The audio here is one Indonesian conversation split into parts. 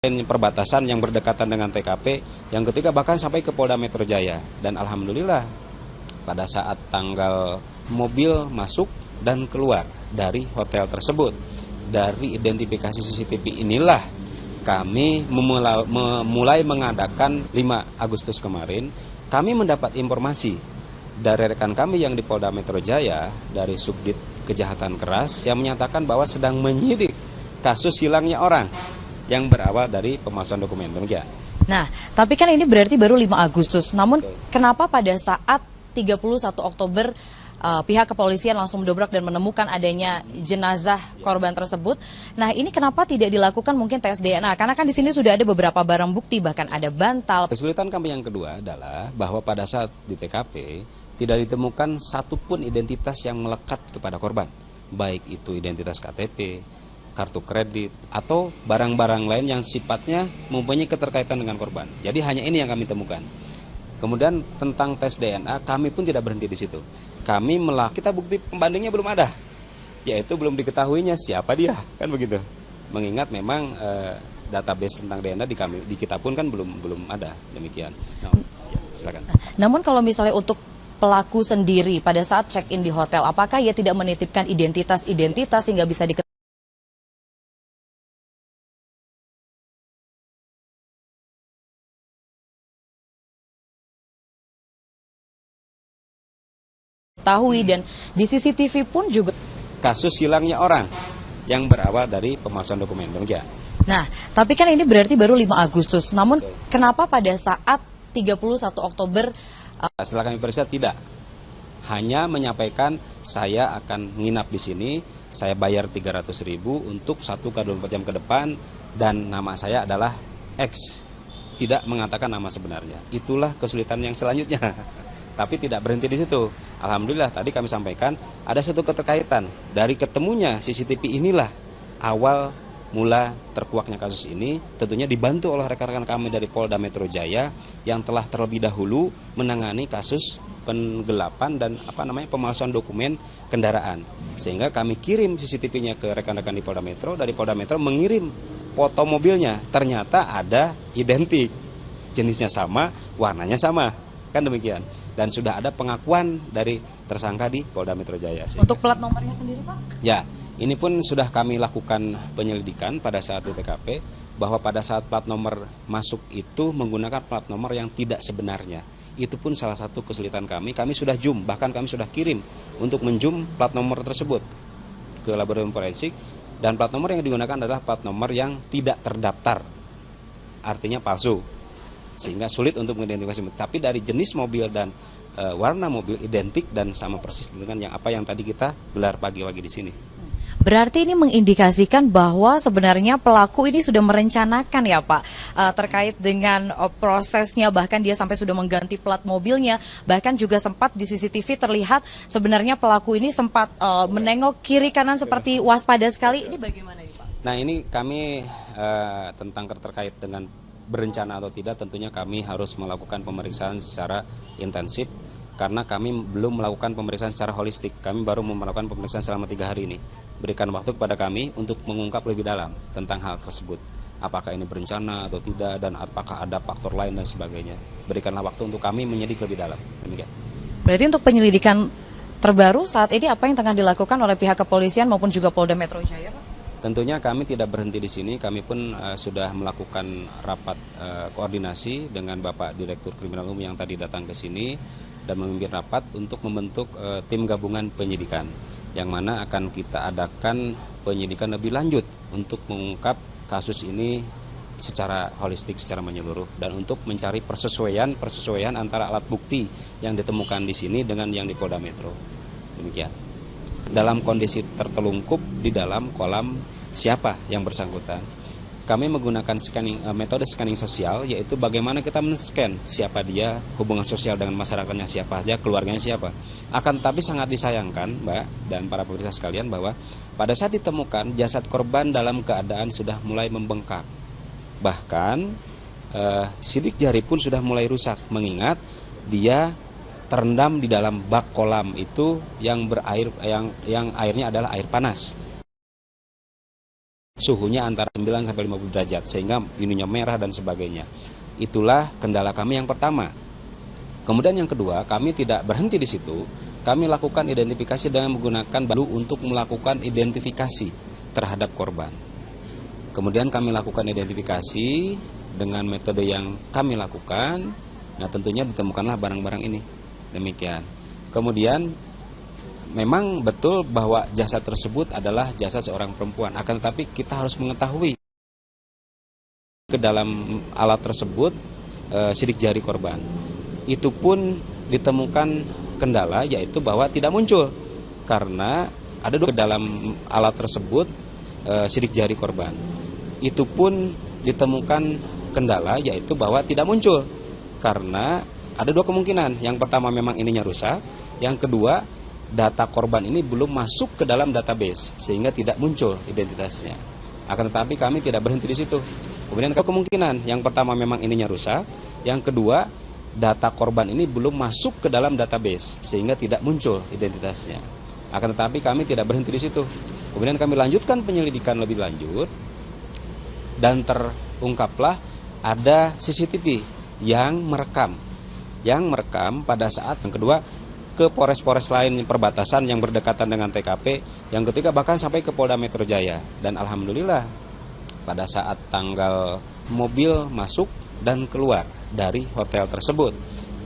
Perbatasan yang berdekatan dengan TKP, yang ketiga bahkan sampai ke Polda Metro Jaya. Dan alhamdulillah pada saat tanggal mobil masuk dan keluar dari hotel tersebut, dari identifikasi CCTV inilah kami mulai mengadakan 5 Agustus kemarin. Kami mendapat informasi dari rekan kami yang di Polda Metro Jaya, dari Subdit Kejahatan Keras, yang menyatakan bahwa sedang menyidik kasus hilangnya orang yang berawal dari pemalsuan dokumen. Demikian. Nah, tapi kan ini berarti baru 5 Agustus. Namun kenapa pada saat 31 Oktober pihak kepolisian langsung mendobrak dan menemukan adanya jenazah korban tersebut? Nah, ini kenapa tidak dilakukan mungkin tes DNA? Karena kan di sini sudah ada beberapa barang bukti, bahkan ada bantal. Kesulitan kami yang kedua adalah bahwa pada saat di TKP tidak ditemukan satupun identitas yang melekat kepada korban, baik itu identitas KTP, kartu kredit, atau barang-barang lain yang sifatnya mempunyai keterkaitan dengan korban. Jadi hanya ini yang kami temukan. Kemudian tentang tes DNA, kami pun tidak berhenti di situ. Kita bukti pembandingnya belum ada, yaitu belum diketahuinya siapa dia, kan begitu. Mengingat memang database tentang DNA di kita pun kan belum ada, demikian. Nah, ya, silakan. Namun kalau misalnya untuk pelaku sendiri pada saat check-in di hotel, apakah ia tidak menitipkan identitas sehingga bisa diketahui? Dan di CCTV pun juga Kasus hilangnya orang yang berawal dari pemalsuan dokumen. Demikian. Nah, tapi kan ini berarti baru 5 Agustus. Namun kenapa pada saat 31 Oktober setelah kami periksa tidak. Hanya menyampaikan saya akan nginap di sini, saya bayar 300.000 untuk 1x24 jam ke depan, dan nama saya adalah X. Tidak mengatakan nama sebenarnya. Itulah kesulitan yang selanjutnya. Tapi tidak berhenti di situ. Alhamdulillah tadi kami sampaikan ada satu keterkaitan. Dari ketemunya CCTV inilah awal mula terkuaknya kasus ini, tentunya dibantu oleh rekan-rekan kami dari Polda Metro Jaya yang telah terlebih dahulu menangani kasus penggelapan dan pemalsuan dokumen kendaraan. Sehingga kami kirim CCTV-nya ke rekan-rekan di Polda Metro, dari Polda Metro mengirim foto mobilnya, ternyata ada identik, jenisnya sama, warnanya sama, kan demikian. Dan sudah ada pengakuan dari tersangka di Polda Metro Jaya. Untuk plat nomornya sendiri, Pak? Ya, ini pun sudah kami lakukan penyelidikan pada saat di TKP, bahwa pada saat plat nomor masuk itu menggunakan plat nomor yang tidak sebenarnya. Itu pun salah satu kesulitan kami sudah zoom, bahkan kami sudah kirim untuk menzoom plat nomor tersebut ke laboratorium forensik, dan plat nomor yang digunakan adalah plat nomor yang tidak terdaftar, artinya palsu, sehingga sulit untuk mengidentifikasi. Tapi dari jenis mobil dan warna mobil identik dan sama persis dengan yang tadi kita gelar pagi-pagi di sini. Berarti ini mengindikasikan bahwa sebenarnya pelaku ini sudah merencanakan ya Pak, terkait dengan prosesnya, bahkan dia sampai sudah mengganti plat mobilnya, bahkan juga sempat di CCTV terlihat sebenarnya pelaku ini sempat menengok kiri kanan seperti waspada sekali. Ini bagaimana ini Pak? Nah, ini kami tentang terkait dengan berencana atau tidak, tentunya kami harus melakukan pemeriksaan secara intensif, karena kami belum melakukan pemeriksaan secara holistik. Kami baru melakukan pemeriksaan selama 3 hari ini. Berikan waktu kepada kami untuk mengungkap lebih dalam tentang hal tersebut. Apakah ini berencana atau tidak, dan apakah ada faktor lain dan sebagainya. Berikanlah waktu untuk kami menyidik lebih dalam. Demikian. Berarti untuk penyelidikan terbaru saat ini apa yang tengah dilakukan oleh pihak kepolisian maupun juga Polda Metro Jaya, Pak? Tentunya kami tidak berhenti di sini, kami pun sudah melakukan rapat koordinasi dengan Bapak Direktur Kriminal Umum yang tadi datang ke sini dan memimpin rapat untuk membentuk tim gabungan penyidikan, yang mana akan kita adakan penyidikan lebih lanjut untuk mengungkap kasus ini secara holistik, secara menyeluruh, dan untuk mencari persesuaian antara alat bukti yang ditemukan di sini dengan yang di Polda Metro. Demikian. Dalam kondisi tertelungkup di dalam kolam siapa yang bersangkutan. Kami menggunakan metode scanning sosial, yaitu bagaimana kita men-scan siapa dia, hubungan sosial dengan masyarakatnya siapa saja, keluarganya siapa. Akan tetapi sangat disayangkan, Mbak dan para pemirsa sekalian, bahwa pada saat ditemukan jasad korban dalam keadaan sudah mulai membengkak. Bahkan sidik jari pun sudah mulai rusak, mengingat dia terendam di dalam bak kolam itu yang berair, yang airnya adalah air panas. suhunya antara 9 sampai 50 derajat sehingga ininya merah dan sebagainya. Itulah kendala kami yang pertama. Kemudian yang kedua, kami tidak berhenti di situ. Kami lakukan identifikasi dengan menggunakan balu untuk melakukan identifikasi terhadap korban. Kemudian kami lakukan identifikasi dengan metode yang kami lakukan. Nah, tentunya ditemukanlah barang-barang ini. Demikian. Kemudian memang betul bahwa jasad tersebut adalah jasad seorang perempuan. Akan tetapi kita harus mengetahui ke dalam alat tersebut sidik jari korban. Itu pun ditemukan kendala, yaitu bahwa tidak muncul karena ada ke dalam alat tersebut sidik jari korban. Itu pun ditemukan kendala, yaitu bahwa tidak muncul karena ada dua kemungkinan. Yang pertama memang ininya rusak, yang kedua data korban ini belum masuk ke dalam database sehingga tidak muncul identitasnya. Akan tetapi kami tidak berhenti di situ. Kemudian ada kemungkinan, yang pertama memang ininya rusak, yang kedua data korban ini belum masuk ke dalam database sehingga tidak muncul identitasnya. Akan tetapi kami tidak berhenti di situ. Kemudian kami lanjutkan penyelidikan lebih lanjut dan terungkaplah ada CCTV yang merekam pada saat yang kedua ke Polres-Polres lain perbatasan yang berdekatan dengan TKP, yang ketiga bahkan sampai ke Polda Metro Jaya. Dan alhamdulillah pada saat tanggal mobil masuk dan keluar dari hotel tersebut,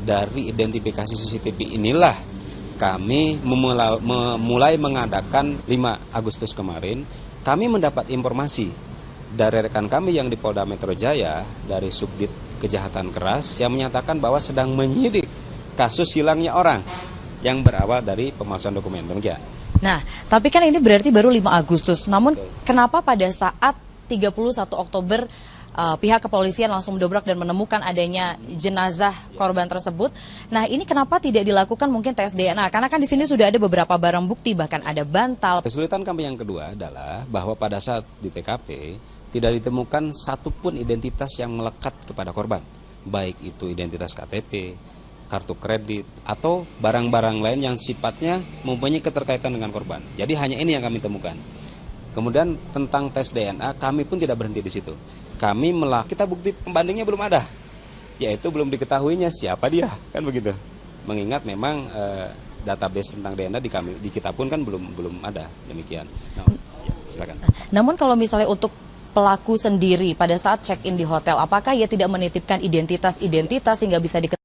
dari identifikasi CCTV inilah kami mulai mengadakan 5 Agustus kemarin, kami mendapat informasi dari rekan kami yang di Polda Metro Jaya, dari Subdit Kejahatan Keras, yang menyatakan bahwa sedang menyidik kasus hilangnya orang yang berawal dari pemalsuan dokumen. Demikian. Nah, tapi kan ini berarti baru 5 Agustus. Namun kenapa pada saat 31 Oktober pihak kepolisian langsung mendobrak dan menemukan adanya jenazah korban tersebut? Nah, ini kenapa tidak dilakukan mungkin tes DNA? Karena kan di sini sudah ada beberapa barang bukti, bahkan ada bantal. Kesulitan kami yang kedua adalah bahwa pada saat di TKP tidak ditemukan satupun identitas yang melekat kepada korban, baik itu identitas KTP, kartu kredit, atau barang-barang lain yang sifatnya mempunyai keterkaitan dengan korban. Jadi hanya ini yang kami temukan. Kemudian tentang tes DNA, kami pun tidak berhenti di situ. Kita bukti pembandingnya belum ada, yaitu belum diketahuinya siapa dia, kan begitu. Mengingat memang database tentang DNA di kita pun kan belum ada, demikian. Nah, ya, silakan. Namun kalau misalnya untuk pelaku sendiri pada saat check-in di hotel, apakah ia tidak menitipkan identitas sehingga bisa diketahui?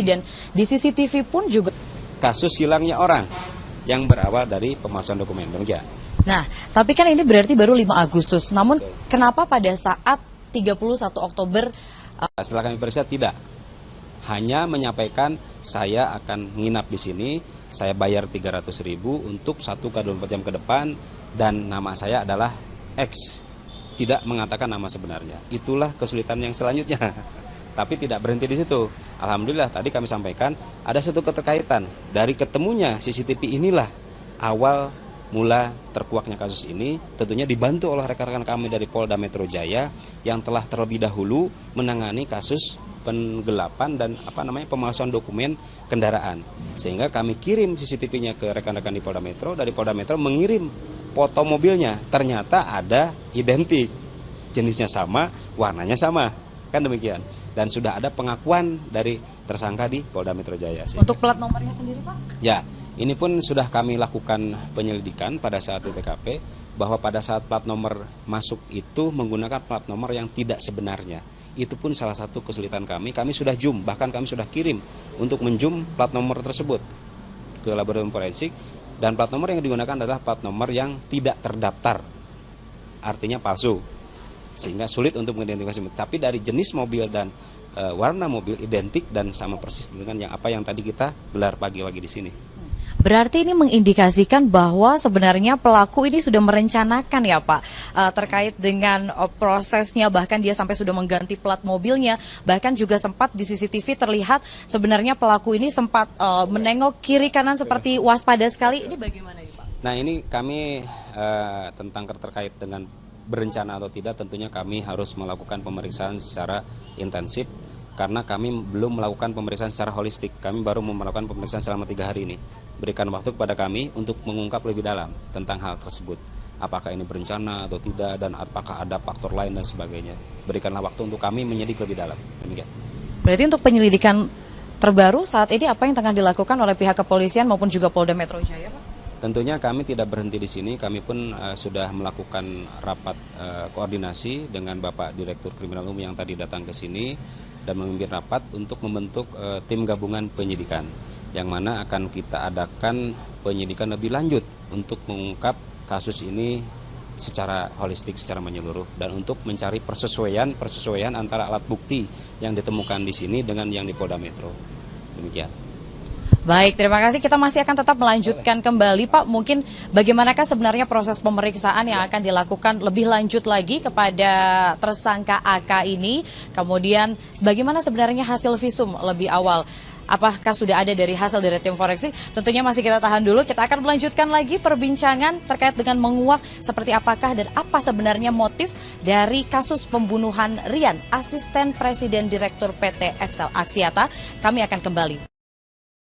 Dan di CCTV pun juga kasus hilangnya orang yang berawal dari pemalsuan dokumen. Demikian. Nah, tapi kan ini berarti baru 5 Agustus. Namun kenapa pada saat 31 Oktober setelah kami periksa tidak. Hanya menyampaikan saya akan nginap di sini, saya bayar 300.000 untuk 1x24 jam ke depan dan nama saya adalah X. Tidak mengatakan nama sebenarnya. Itulah kesulitan yang selanjutnya. Tapi tidak berhenti di situ. Alhamdulillah tadi kami sampaikan ada satu keterkaitan. Dari ketemunya CCTV inilah awal mula terkuaknya kasus ini, tentunya dibantu oleh rekan-rekan kami dari Polda Metro Jaya yang telah terlebih dahulu menangani kasus penggelapan dan pemalsuan dokumen kendaraan. Sehingga kami kirim CCTV-nya ke rekan-rekan di Polda Metro, dari Polda Metro mengirim foto mobilnya. Ternyata ada identik, jenisnya sama, warnanya sama. Kan demikian. Dan sudah ada pengakuan dari tersangka di Polda Metro Jaya. Untuk plat nomornya sendiri, Pak? Ya, ini pun sudah kami lakukan penyelidikan pada saat di TKP, bahwa pada saat plat nomor masuk itu menggunakan plat nomor yang tidak sebenarnya. Itu pun salah satu kesulitan kami sudah zoom, bahkan kami sudah kirim untuk menzoom plat nomor tersebut ke laboratorium forensik, dan plat nomor yang digunakan adalah plat nomor yang tidak terdaftar, artinya palsu. Sehingga sulit untuk mengidentifikasi. Tapi dari jenis mobil dan warna mobil identik dan sama persis dengan yang tadi kita gelar pagi-pagi di sini. Berarti ini mengindikasikan bahwa sebenarnya pelaku ini sudah merencanakan ya Pak, terkait dengan prosesnya, bahkan dia sampai sudah mengganti plat mobilnya, bahkan juga sempat di CCTV terlihat sebenarnya pelaku ini sempat menengok kiri kanan seperti waspada sekali. Ini bagaimana Pak? Nah, ini kami tentang terkait dengan berencana atau tidak, tentunya kami harus melakukan pemeriksaan secara intensif karena kami belum melakukan pemeriksaan secara holistik. Kami baru melakukan pemeriksaan selama 3 hari ini. Berikan waktu kepada kami untuk mengungkap lebih dalam tentang hal tersebut. Apakah ini berencana atau tidak, dan apakah ada faktor lain dan sebagainya. Berikanlah waktu untuk kami menyidik lebih dalam. Demikian. Berarti untuk penyelidikan terbaru saat ini apa yang tengah dilakukan oleh pihak kepolisian maupun juga Polda Metro Jaya, Pak? Tentunya kami tidak berhenti di sini, kami pun sudah melakukan rapat koordinasi dengan Bapak Direktur Kriminal Umum yang tadi datang ke sini dan memimpin rapat untuk membentuk tim gabungan penyidikan yang mana akan kita adakan penyidikan lebih lanjut untuk mengungkap kasus ini secara holistik, secara menyeluruh, dan untuk mencari persesuaian antara alat bukti yang ditemukan di sini dengan yang di Polda Metro. Demikian. Baik, terima kasih. Kita masih akan tetap melanjutkan kembali, Pak. Mungkin bagaimanakah sebenarnya proses pemeriksaan yang akan dilakukan lebih lanjut lagi kepada tersangka AK ini? Kemudian, bagaimana sebenarnya hasil visum lebih awal? Apakah sudah ada dari hasil dari tim forensik? Tentunya masih kita tahan dulu. Kita akan melanjutkan lagi perbincangan terkait dengan menguak seperti apakah dan apa sebenarnya motif dari kasus pembunuhan Rian, asisten Presiden Direktur PT Excel Axiata. Kami akan kembali.